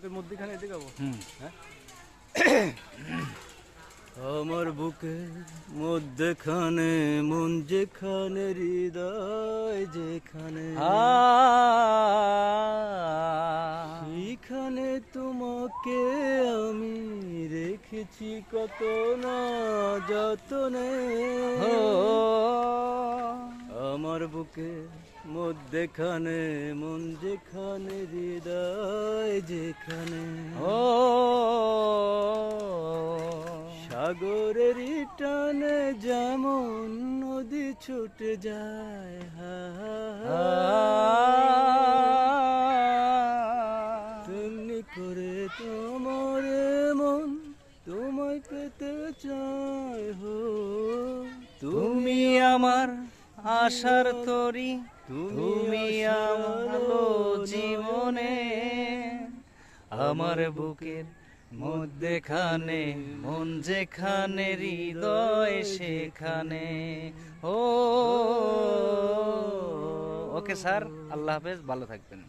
বুকের মধ্যখানে এদিকে গাবো। হ্যাঁ, আমার বুকের মধ্যখানে মন যেখানে হৃদয় যেখানে সেইখানে তোমাকে আমি রেখেছি কত না যতনে। আমার বুকের মধ্যখানে মন যেখানে হৃদয় যেখানে সাগরের টানে যেমন নদী ছুটে যায় তেমনি করে তোমার মন তোমায় পেতে চায় হো। তুমি আমার আশার তরি, তুমি আমার আলো জীবনে। আমার বুকের মধ্যখানে মন যেখানে হৃদয় সেখানে। ও ওকে স্যার, আল্লাহ হাফেজ, ভালো থাকবেন।